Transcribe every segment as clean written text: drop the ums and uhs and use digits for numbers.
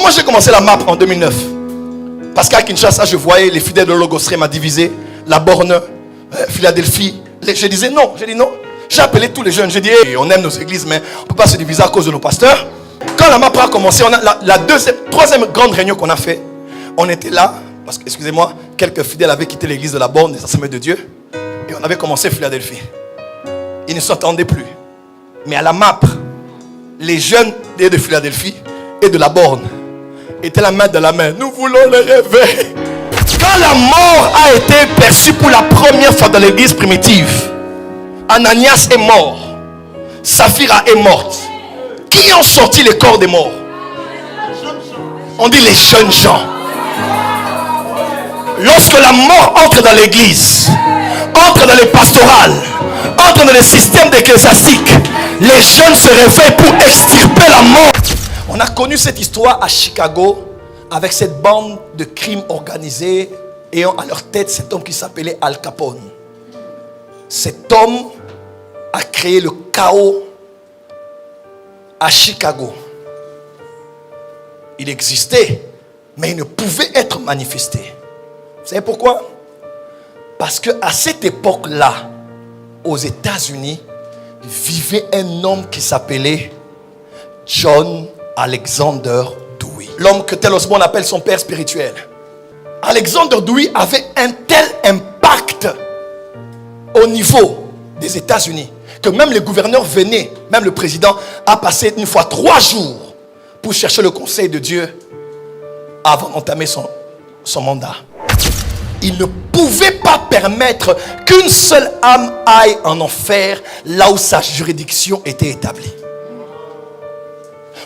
Comment j'ai commencé la MAP en 2009? Parce qu'à Kinshasa, je voyais les fidèles de Logos Rema divisés, la Borne, Philadelphie. Je disais non, j'ai dit non. J'ai appelé tous les jeunes, j'ai dit hey, on aime nos églises, mais on ne peut pas se diviser à cause de nos pasteurs. Quand la MAP a commencé, on a la troisième grande réunion qu'on a fait, on était là, parce que, excusez-moi, quelques fidèles avaient quitté l'église de la Borne, des Assemblées de Dieu, et on avait commencé Philadelphie. Ils ne s'entendaient plus. Mais à la MAP, les jeunes de Philadelphie et de la Borne étaient la main dans la main. Nous voulons le réveil. Quand la mort a été perçue pour la première fois dans l'église primitive, Ananias est mort, Saphira est morte. Qui ont sorti les corps des morts? On dit les jeunes gens. Lorsque la mort entre dans l'église, entre dans les pastorales, entre dans les systèmes ecclésiastiques, les jeunes se réveillent pour extirper la mort. On a connu cette histoire à Chicago avec cette bande de crimes organisés ayant à leur tête cet homme qui s'appelait Al Capone. Cet homme a créé le chaos à Chicago. Il existait, mais il ne pouvait être manifesté. Vous savez pourquoi? Parce qu'à cette époque-là, aux États-Unis, vivait un homme qui s'appelait John Alexander Dewey. L'homme que Tel Osborne appelle son père spirituel. Alexander Dewey avait un tel impact au niveau des États-Unis que même les gouverneurs venaient, même le président a passé une fois 3 jours pour chercher le conseil de Dieu avant d'entamer son mandat. Il ne pouvait pas permettre qu'une seule âme aille en enfer là où sa juridiction était établie.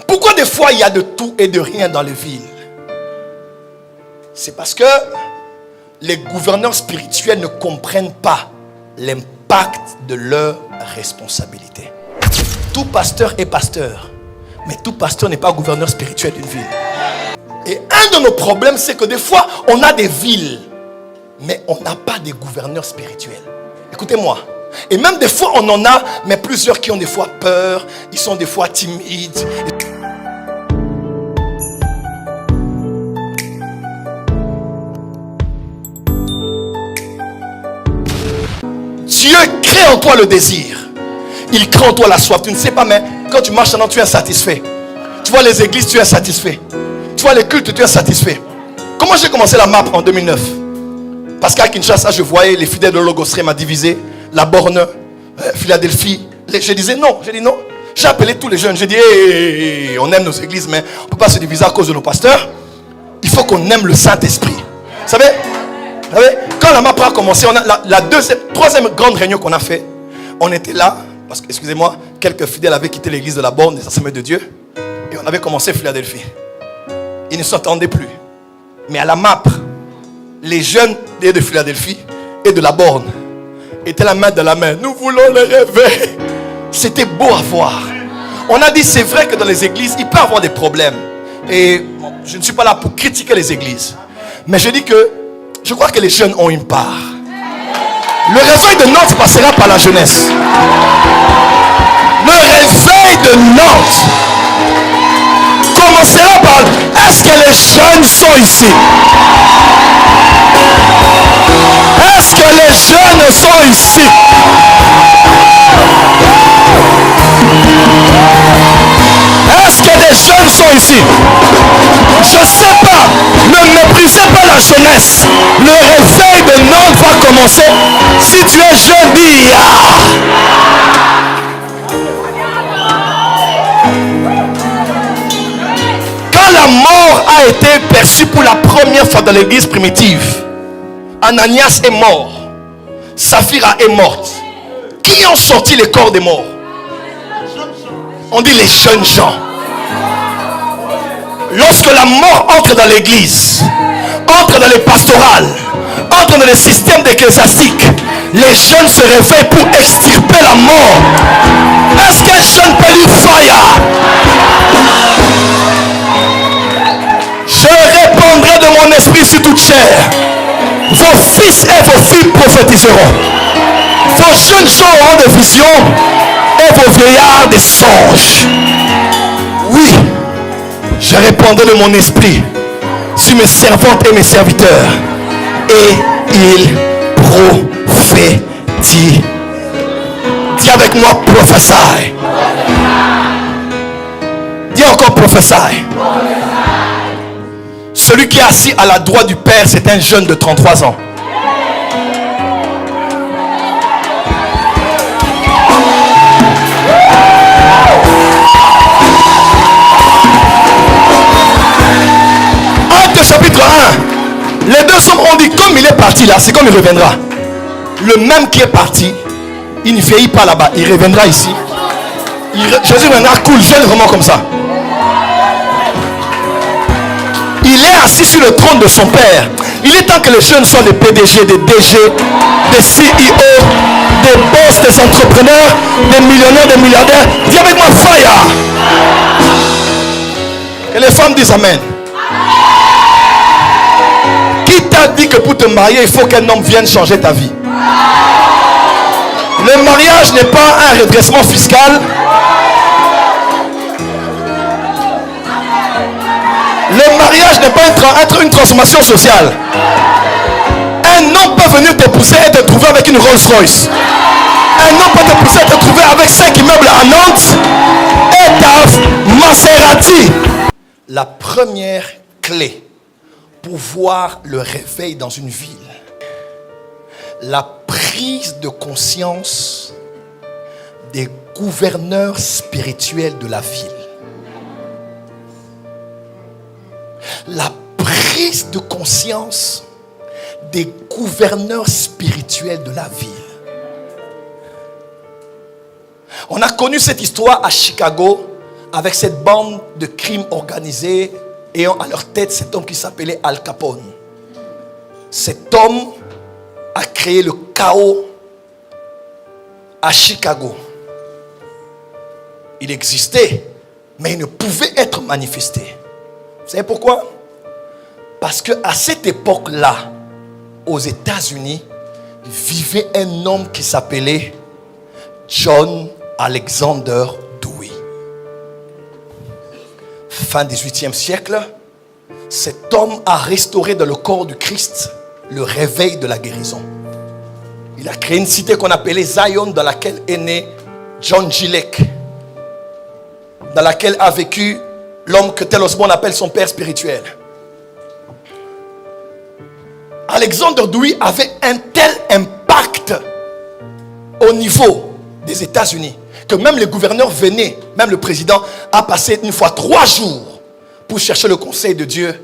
Pourquoi des fois il y a de tout et de rien dans les villes? C'est parce que les gouverneurs spirituels ne comprennent pas l'impact de leur responsabilité. Tout pasteur est pasteur, mais tout pasteur n'est pas gouverneur spirituel d'une ville. Et un de nos problèmes, c'est que des fois, on a des villes, mais on n'a pas de gouverneurs spirituels. Écoutez-moi. Et même des fois, on en a, mais plusieurs qui ont des fois peur, ils sont des fois timides. Dieu crée en toi le désir. Il crée en toi la soif. Tu ne sais pas, mais quand tu marches maintenant, tu es insatisfait. Tu vois les églises, tu es insatisfait. Tu vois les cultes, tu es insatisfait. Comment j'ai commencé la MAP en 2009? Parce qu'à Kinshasa, je voyais les fidèles de Logos Rema divisés, la Borne, Philadelphie. Je disais non, j'ai dit non. J'ai appelé tous les jeunes, j'ai dit hey, on aime nos églises, mais on ne peut pas se diviser à cause de nos pasteurs. Il faut qu'on aime le Saint-Esprit. Vous savez, quand la MAP a commencé, on a la troisième grande réunion qu'on a fait, on était là, parce que, excusez-moi, quelques fidèles avaient quitté l'église de la Borne, des Assemblées de Dieu, et on avait commencé Philadelphie. Ils ne s'entendaient plus. Mais à la MAP, les jeunes de Philadelphie et de la Borne étaient la main dans la main. Nous voulons le réveil. C'était beau à voir. On a dit, c'est vrai que dans les églises, il peut y avoir des problèmes. Et bon, je ne suis pas là pour critiquer les églises. Mais je dis que je crois que les jeunes ont une part. Le réveil de Nantes passera par la jeunesse. Le réveil de Nantes commencera par... Est-ce que les jeunes sont ici? Est-ce que les jeunes sont ici? Est-ce que les jeunes sont ici? Je ne sais pas. Ne méprisez pas la jeunesse. Le réveil de Nantes va commencer. Si tu es jeune, dis ah. Quand la mort a été perçue pour la première fois dans l'église primitive, Ananias est mort, Saphira est morte. Qui ont sorti les corps des morts? On dit les jeunes gens. Lorsque la mort entre dans l'église, entre dans les pastorales, entre dans les systèmes ecclésiastiques, les jeunes se réveillent pour extirper la mort. Est-ce qu'un jeune peut dire fire? Je répandrai de mon esprit sur toute chair. Vos fils et vos filles prophétiseront. Vos jeunes gens auront des visions et vos vieillards des songes. Oui, je Je répandrai de mon esprit sur mes servantes et mes serviteurs. Et ils prophétisent. Dis avec moi, prophesy. Dis encore, prophesy. Celui qui est assis à la droite du Père, c'est un jeune de 33 ans. Acte chapitre 1. Les deux hommes ont dit, comme il est parti là, c'est comme il reviendra. Le même qui est parti, il ne vieillit pas là-bas, il reviendra ici. Jésus reviendra cool, jeune vraiment comme ça. Il est assis sur le trône de son Père. Il est temps que les jeunes soient des PDG, des DG, des CEO, des boss, des entrepreneurs, des millionnaires, des milliardaires. Dis avec moi, fire. Et les femmes disent amen. Qui t'a dit que pour te marier, il faut qu'un homme vienne changer ta vie? Le mariage n'est pas un redressement fiscal. Le mariage n'est pas une transformation sociale. Un homme peut venir te pousser et te trouver avec une Rolls Royce. Un homme peut te pousser et te trouver avec 5 immeubles à Nantes et ta Maserati. La première clé pour voir le réveil dans une ville, la prise de conscience des gouverneurs spirituels de la ville. La prise de conscience des gouverneurs spirituels de la ville. On a connu cette histoire à Chicago avec cette bande de crimes organisés ayant à leur tête cet homme qui s'appelait Al Capone. Cet homme a créé le chaos à Chicago. Il existait, mais il ne pouvait être manifesté. Vous savez pourquoi? Parce qu'à cette époque-là, aux États-Unis, vivait un homme qui s'appelait John Alexander Dewey. Fin 18e siècle, cet homme a restauré dans le corps du Christ le réveil de la guérison. Il a créé une cité qu'on appelait Zion, dans laquelle est né John G. Lake, dans laquelle a vécu l'homme que Tel Osborne appelle son père spirituel. Alexander Dewey avait un tel impact au niveau des États-Unis que même les gouverneurs venaient, même le président a passé une fois 3 jours pour chercher le conseil de Dieu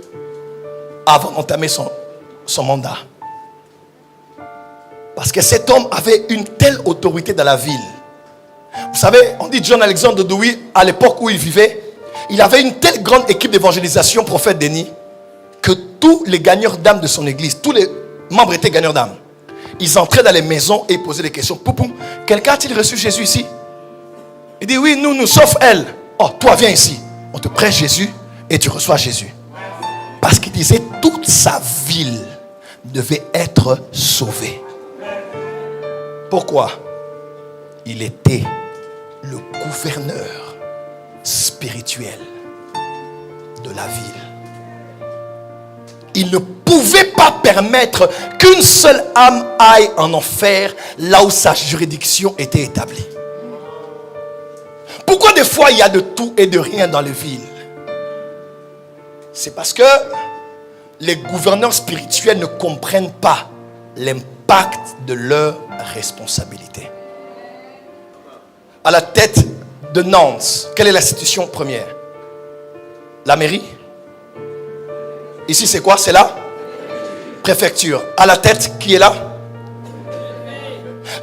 avant d'entamer son mandat. Parce que cet homme avait une telle autorité dans la ville. Vous savez, on dit John Alexander Dewey, à l'époque où il vivait, il avait une telle grande équipe d'évangélisation, prophète Denis, que tous les gagneurs d'âmes de son église, tous les membres étaient gagneurs d'âmes. Ils entraient dans les maisons et ils posaient des questions. Poupou, quelqu'un a-t-il reçu Jésus ici? Il dit oui, nous, sauf elle. Oh, toi viens ici. On te prête Jésus et tu reçois Jésus. Parce qu'il disait toute sa ville devait être sauvée. Pourquoi? Il était le gouverneur spirituel de la ville. Il ne pouvait pas permettre qu'une seule âme aille en enfer là où sa juridiction était établie. Pourquoi des fois il y a de tout et de rien dans les villes? C'est parce que les gouverneurs spirituels ne comprennent pas l'impact de leur responsabilité. À la tête de Nantes, quelle est l'institution première? La mairie? Ici c'est quoi? C'est la préfecture. À la tête, qui est là?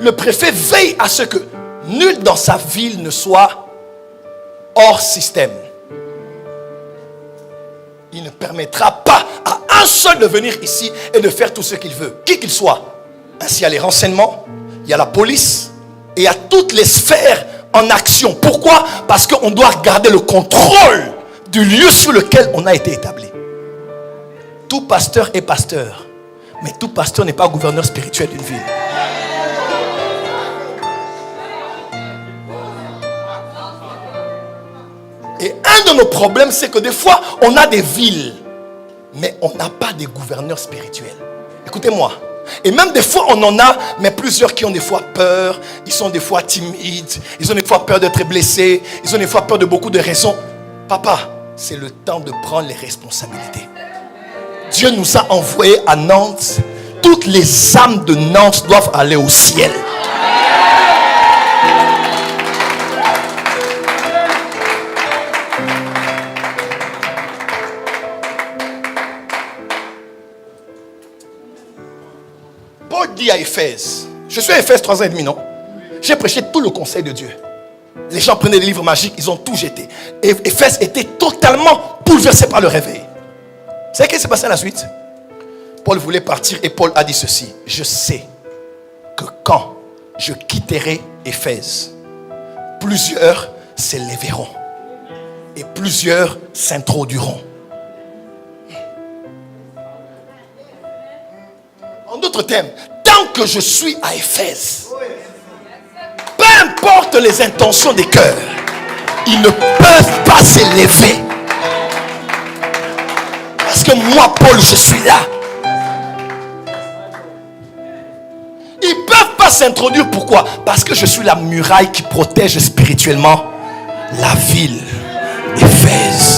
Le préfet veille à ce que nul dans sa ville ne soit hors système. Il ne permettra pas à un seul de venir ici et de faire tout ce qu'il veut, qui qu'il soit. Ainsi, il y a les renseignements, il y a la police et il y a toutes les sphères en action. Pourquoi? Parce qu'on doit garder le contrôle du lieu sur lequel on a été établi. Tout pasteur est pasteur, mais tout pasteur n'est pas gouverneur spirituel d'une ville. Et Un de nos problèmes, c'est que des fois, on a des villes, mais on n'a pas de gouverneurs spirituels. Écoutez-moi. Et même des fois, on en a, mais plusieurs qui ont des fois peur. Ils sont des fois timides. Ils ont des fois peur d'être blessés. Ils ont des fois peur de beaucoup de raisons. Papa, c'est le temps de prendre les responsabilités. Dieu nous a envoyés à Nantes. Toutes les âmes de Nantes doivent aller au ciel. Paul dit à Éphèse, je suis à Éphèse 3 ans et demi, non? J'ai prêché tout le conseil de Dieu. Les gens prenaient les livres magiques, ils ont tout jeté. Et Éphèse était totalement bouleversé par le réveil. Vous savez ce qui s'est passé à la suite? Paul voulait partir et Paul a dit ceci: je sais que quand je quitterai Éphèse, plusieurs s'élèveront et plusieurs s'introduiront. En d'autres termes, tant que je suis à Éphèse, peu importe les intentions des cœurs, ils ne peuvent pas s'élever. Parce que moi, Paul, je suis là. Ils ne peuvent pas s'introduire. Pourquoi? Parce que je suis la muraille qui protège spirituellement la ville d'Éphèse.